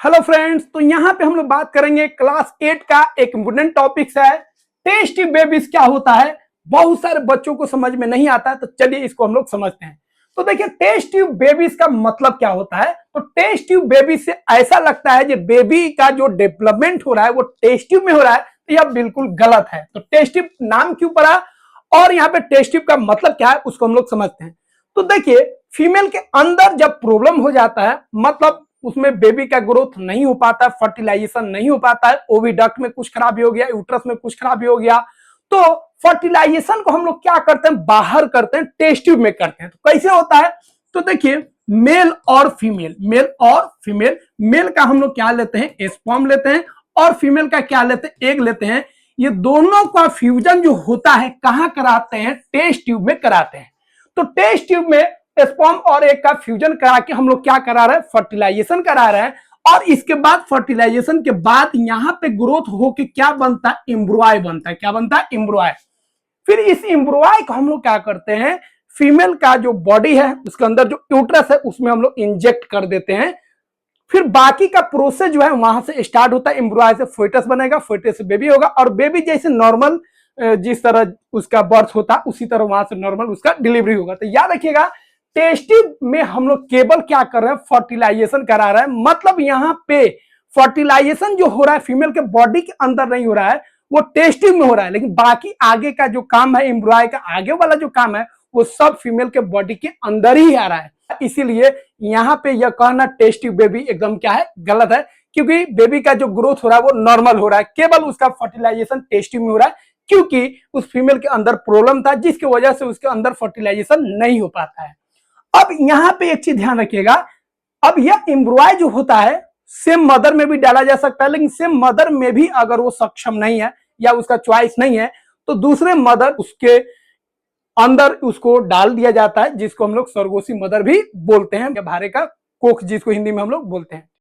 Hello friends, तो यहाँ पे हम लोग बात करेंगे क्लास 8 का एक इम्पोर्टेंट टॉपिक्स है टेस्ट ट्यूब बेबीज क्या होता है। बहुत सारे बच्चों को समझ में नहीं आता है, तो चलिए इसको हम लोग समझते हैं। तो देखिए टेस्ट ट्यूब बेबीज का मतलब क्या होता है। तो टेस्ट ट्यूब बेबी से ऐसा लगता है कि बेबी का जो डेवलपमेंट हो रहा है वो टेस्ट ट्यूब में हो रहा है, तो यह बिल्कुल गलत है। तो टेस्ट ट्यूब नाम क्यों पड़ा और यहाँ पे टेस्ट ट्यूब का मतलब क्या है उसको हम लोग समझते हैं। तो देखिए फीमेल के अंदर जब प्रॉब्लम हो जाता है, मतलब उसमें बेबी का ग्रोथ नहीं हो पाता, फर्टिलाइजेशन नहीं हो पाता है, ओविडक्ट में कुछ खराबी हो गया, यूट्रस में कुछ खराबी हो गया, तो फर्टिलाइजेशन को हम लोग क्या करते हैं, बाहर करते हैं, टेस्ट ट्यूब में करते हैं। तो कैसे होता है, तो देखिए मेल और फीमेल, मेल का हम लोग क्या लेते हैं, स्पर्म लेते हैं, और फीमेल का क्या लेते हैं, एग लेते हैं। ये दोनों का फ्यूजन जो होता है कहां कराते हैं, टेस्ट ट्यूब में कराते हैं। तो टेस्ट ट्यूब में स्पर्म और एग का फ्यूजन करा के हम लोग क्या करा रहे हैं, फर्टिलाइजेशन करा रहे हैं। और इसके बाद फर्टिलाइजेशन के बाद यहाँ पे ग्रोथ होके क्या बनता है, एम्ब्रॉय बनता है। क्या बनता है, एम्ब्रॉय। फिर इस एम्ब्रॉय को हम लोग क्या करते हैं, फीमेल का जो बॉडी है उसके अंदर जो यूट्रस है उसमें हम लोग इंजेक्ट कर देते हैं। फिर बाकी का प्रोसेस जो है वहां से स्टार्ट होता है। एम्ब्रॉय से फोइटस बनेगा, फोइटस से बेबी होगा, और बेबी जैसे नॉर्मल जिस तरह उसका बर्थ होता उसी तरह वहां से नॉर्मल उसका डिलीवरी होगा। तो याद रखिएगा टेस्ट ट्यूब में हम लोग केवल क्या कर रहे हैं, फर्टिलाइजेशन करा रहे हैं। मतलब यहाँ पे फर्टिलाइजेशन जो हो रहा है फीमेल के बॉडी के अंदर नहीं हो रहा है, वो टेस्ट ट्यूब में हो रहा है। लेकिन बाकी आगे का जो काम है, एम्ब्रॉय का आगे वाला जो काम है, वो सब फीमेल के बॉडी के अंदर ही आ रहा है। इसीलिए यहाँ पे यह कहना टेस्ट ट्यूब बेबी एकदम क्या है, गलत है। क्योंकि बेबी का जो ग्रोथ हो रहा है वो नॉर्मल हो रहा है, केवल उसका फर्टिलाइजेशन टेस्ट ट्यूब में हो रहा है, क्योंकि उस फीमेल के अंदर प्रॉब्लम था जिसकी वजह से उसके अंदर फर्टिलाइजेशन नहीं हो पाता है। अब यहां पे एक चीज ध्यान रखिएगा, अब यह एम्ब्रॉय जो होता है सेम मदर में भी डाला जा सकता है, लेकिन सेम मदर में भी अगर वो सक्षम नहीं है या उसका चॉइस नहीं है, तो दूसरे मदर उसके अंदर उसको डाल दिया जाता है, जिसको हम लोग सरोगेसी मदर भी बोलते हैं, भारे का कोख जिसको हिंदी में हम लोग बोलते हैं।